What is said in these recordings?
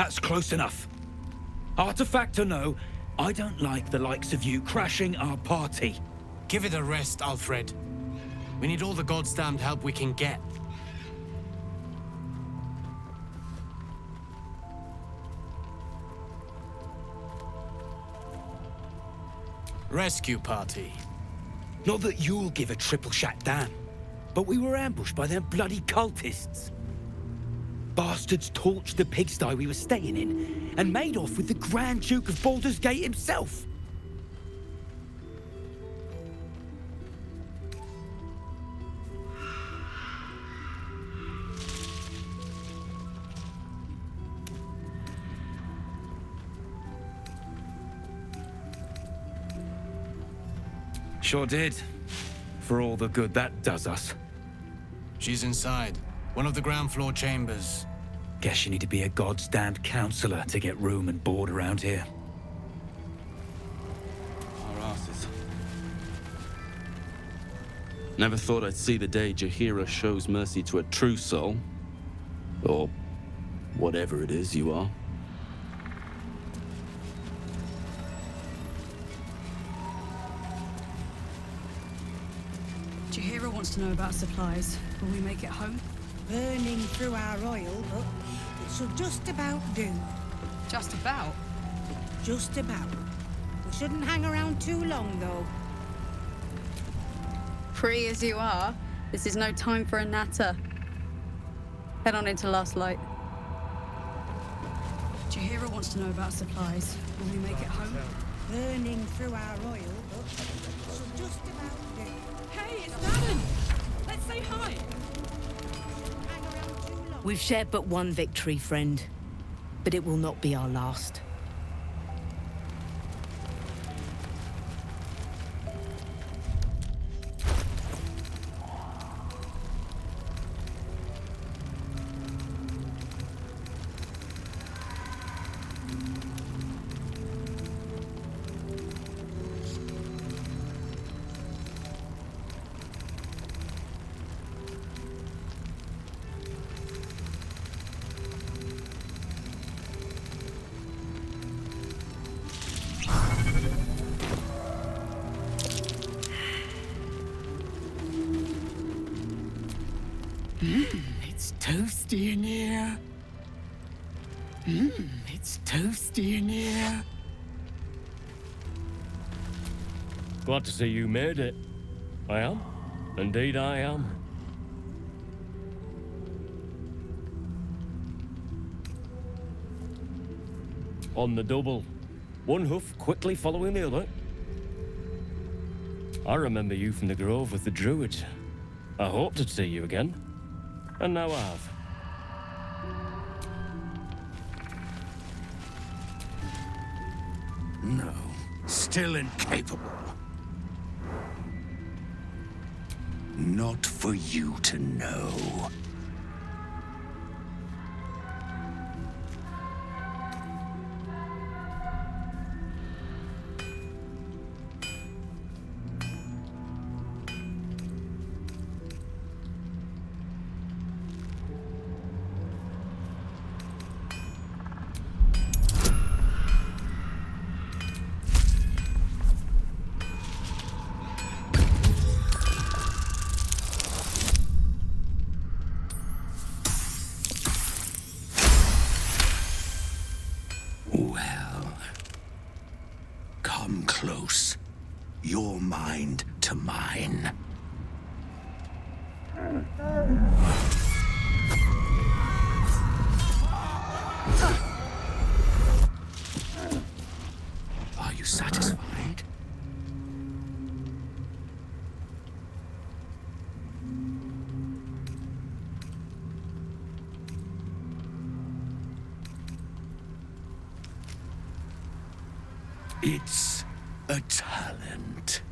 That's close enough. Artifact or no, I don't like the likes of you crashing our party. Give it a rest, Alfred. We need all the goddamned help we can get. Rescue party. Not that you'll give a triple shot damn, but we were ambushed by them bloody cultists. Bastards torched the pigsty we were staying in and made off with the Grand Duke of Baldur's Gate himself. Sure did. For all the good that does us. She's inside. One of the ground floor chambers. Guess you need to be a goddamned counselor to get room and board around here. Our asses. Never thought I'd see the day Jaheira shows mercy to a true soul. Or whatever it is you are. Jaheira wants to know about supplies. Will we make it home? Burning through our oil, but it should just about do. Just about. Just about. We shouldn't hang around too long, though. Free as you are, this is no time for a natter. Head on into Last Light. Jaheira wants to know about supplies. Will we make it home? Burning through our oil, but it should just about do. Hey, it's Madden! Let's say hi! Hang around too long. We've shared but one victory, friend. But it will not be our last. It's toasty in here. It's toasty in here. Glad to see you made it. I am. Indeed I am. On the double. One hoof quickly following the other. I remember you from the Grove with the Druids. I hoped to see you again. And now I have. No, still incapable. Not for you to know. Well, come close. Your mind to mine. Are you satisfied? It's a talent.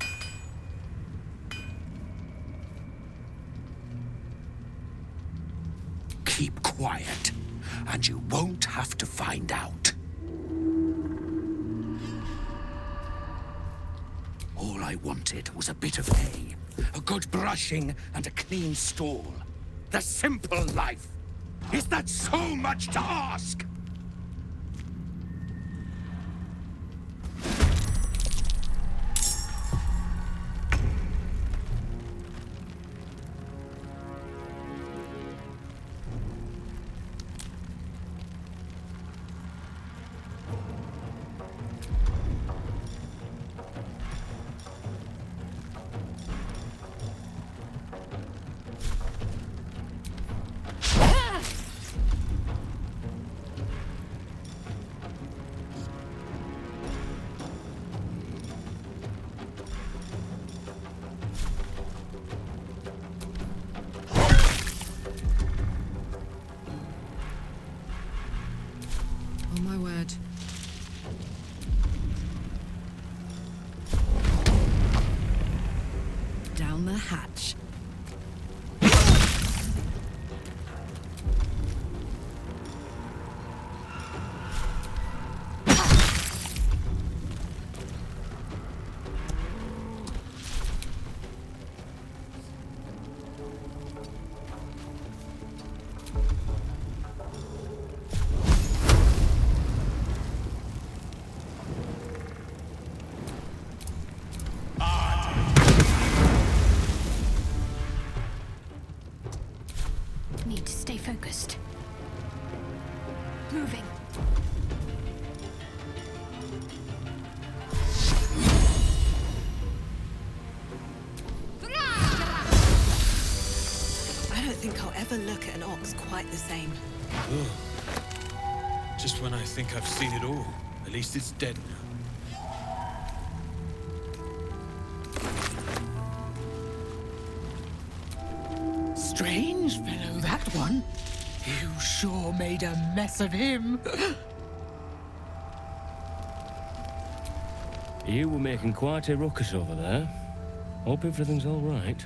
Keep quiet, and you won't have to find out. All I wanted was a bit of hay, a good brushing, and a clean stall. The simple life. Is that so much to ask? On my word. Down the hatch. Need to stay focused. Moving. I don't think I'll ever look at an ox quite the same. Just when I think I've seen it all. At least it's dead now. Strange fellow, that one. You sure made a mess of him. You were making quite a ruckus over there. Hope everything's all right.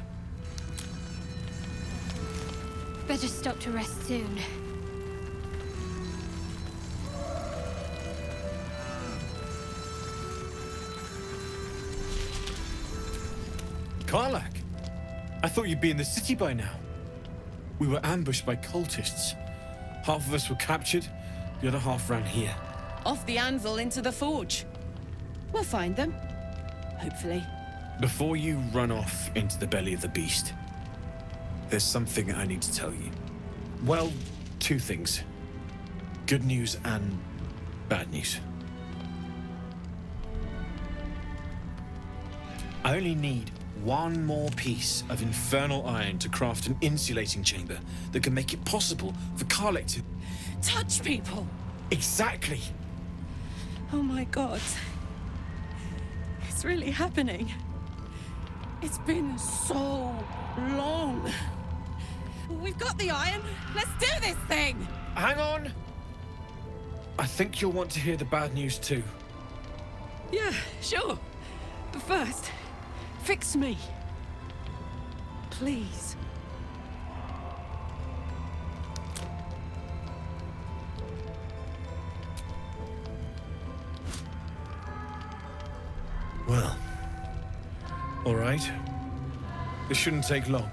Better stop to rest soon. Karlak! I thought you'd be in the city by now. We were ambushed by cultists. Half of us were captured, the other half ran here. Off the anvil into the forge. We'll find them. Hopefully. Before you run off into the belly of the beast, there's something I need to tell you. Well, two things. Good news and bad news. I only need one more piece of infernal iron to craft an insulating chamber that can make it possible for Karlak to... Touch people! Exactly! Oh my god. It's really happening. It's been so long. We've got the iron. Let's do this thing! Hang on! I think you'll want to hear the bad news too. Yeah, sure. But first, fix me. Please. Well, all right. This shouldn't take long.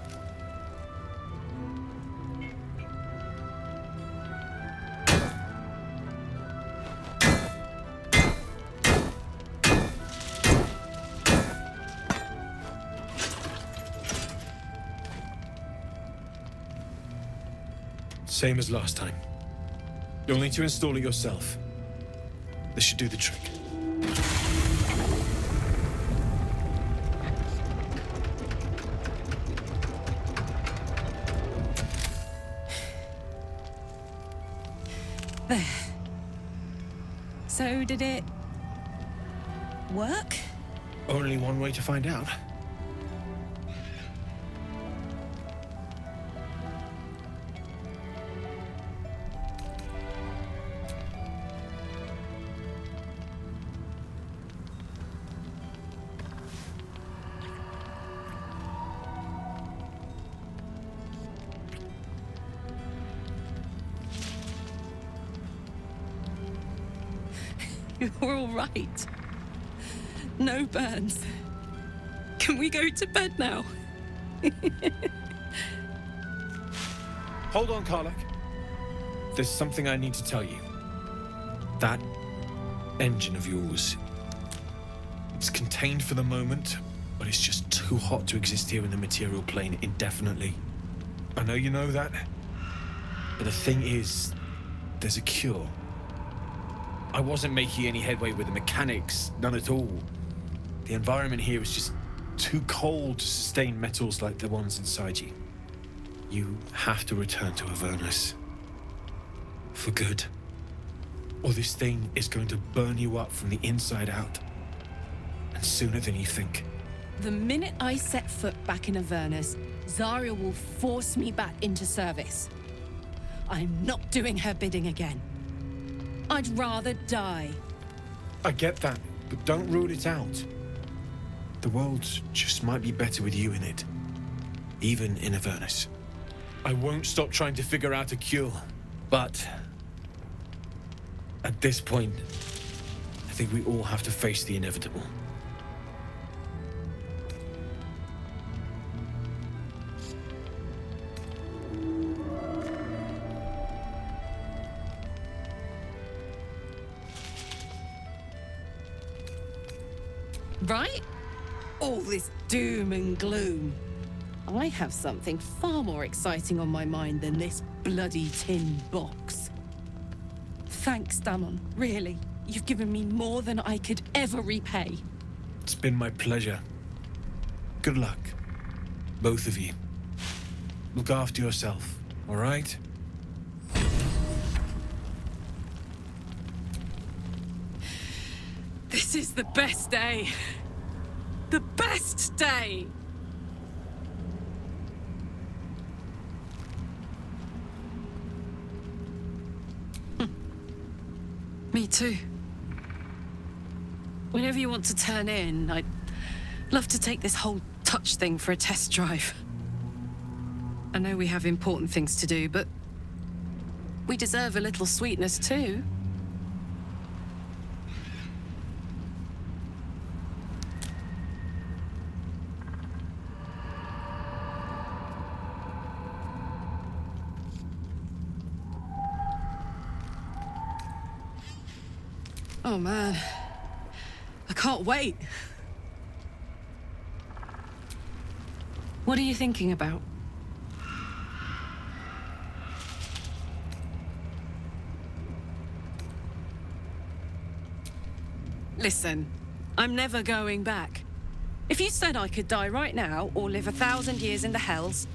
Same as last time. You'll need to install it yourself. This should do the trick. There. So did it work? Only one way to find out. You're all right. No burns. Can we go to bed now? Hold on, Karlak. There's something I need to tell you. That engine of yours, it's contained for the moment, but it's just too hot to exist here in the material plane indefinitely. I know you know that, but the thing is, there's a cure. I wasn't making any headway with the mechanics, none at all. The environment here is just too cold to sustain metals like the ones inside you. You have to return to Avernus. For good. Or this thing is going to burn you up from the inside out. And sooner than you think. The minute I set foot back in Avernus, Zarya will force me back into service. I'm not doing her bidding again. I'd rather die. I get that, but don't rule it out. The world just might be better with you in it. Even in Avernus. I won't stop trying to figure out a cure, but at this point, I think we all have to face the inevitable. Right? All this doom and gloom. I have something far more exciting on my mind than this bloody tin box. Thanks, Damon. Really. You've given me more than I could ever repay. It's been my pleasure. Good luck, both of you. Look after yourself, all right? This is the best day. The best day! Me too. Whenever you want to turn in, I'd love to take this whole touch thing for a test drive. I know we have important things to do, but we deserve a little sweetness too. Oh man, I can't wait. What are you thinking about? Listen, I'm never going back. If you said I could die right now or live 1,000 years in the Hells,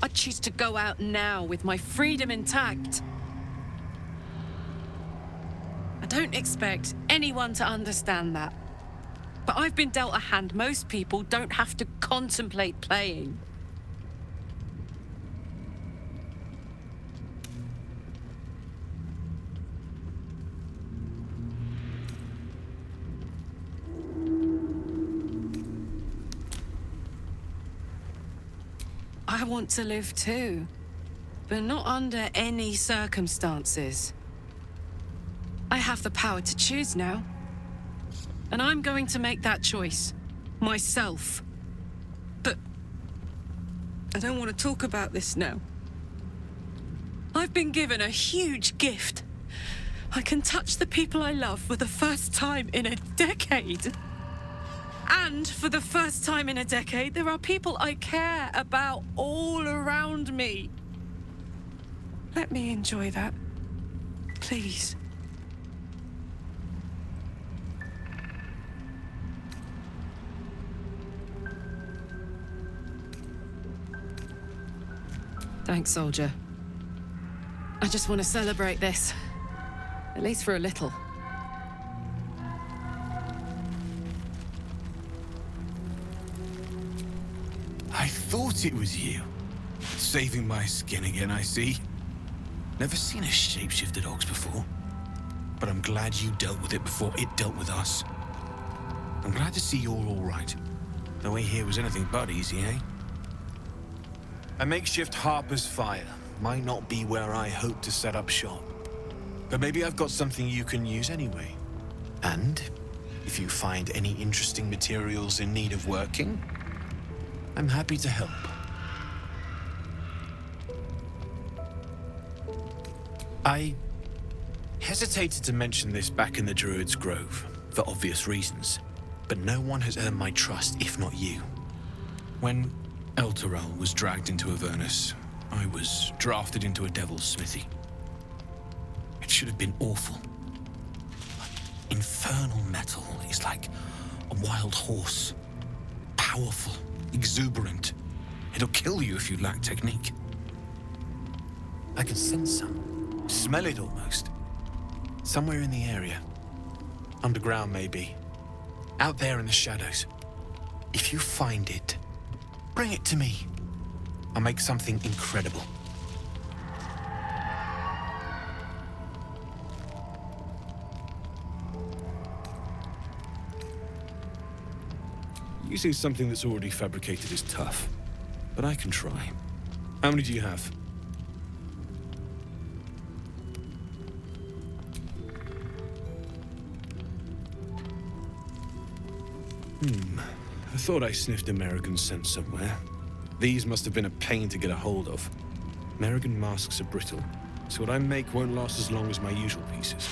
I'd choose to go out now with my freedom intact. I don't expect anyone to understand that. But I've been dealt a hand most people don't have to contemplate playing. I want to live too, but not under any circumstances. I have the power to choose now. And I'm going to make that choice. Myself. But I don't want to talk about this now. I've been given a huge gift. I can touch the people I love for the first time in a decade. And for the first time in a decade, there are people I care about all around me. Let me enjoy that. Please. Thanks, soldier. I just want to celebrate this. At least for a little. I thought it was you. Saving my skin again, I see. Never seen a shapeshifted ox before. But I'm glad you dealt with it before it dealt with us. I'm glad to see you're all right. The way here was anything but easy, eh? A makeshift Harper's Fire might not be where I hope to set up shop. But maybe I've got something you can use anyway. And if you find any interesting materials in need of working, I'm happy to help. I hesitated to mention this back in the Druid's Grove, for obvious reasons, but no one has earned my trust if not you. When Elturel was dragged into Avernus, I was drafted into a devil's smithy. It should have been awful. Infernal metal is like a wild horse. Powerful, exuberant. It'll kill you if you lack technique. I can sense some. Smell it almost. Somewhere in the area. Underground, maybe. Out there in the shadows. If you find it, bring it to me. I'll make something incredible. Using something that's already fabricated is tough, but I can try. How many do you have? I thought I sniffed American scent somewhere. These must have been a pain to get a hold of. American masks are brittle, so what I make won't last as long as my usual pieces.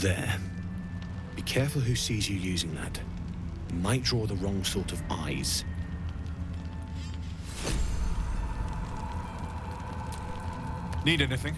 There. Be careful who sees you using that. Might draw the wrong sort of eyes. Need anything?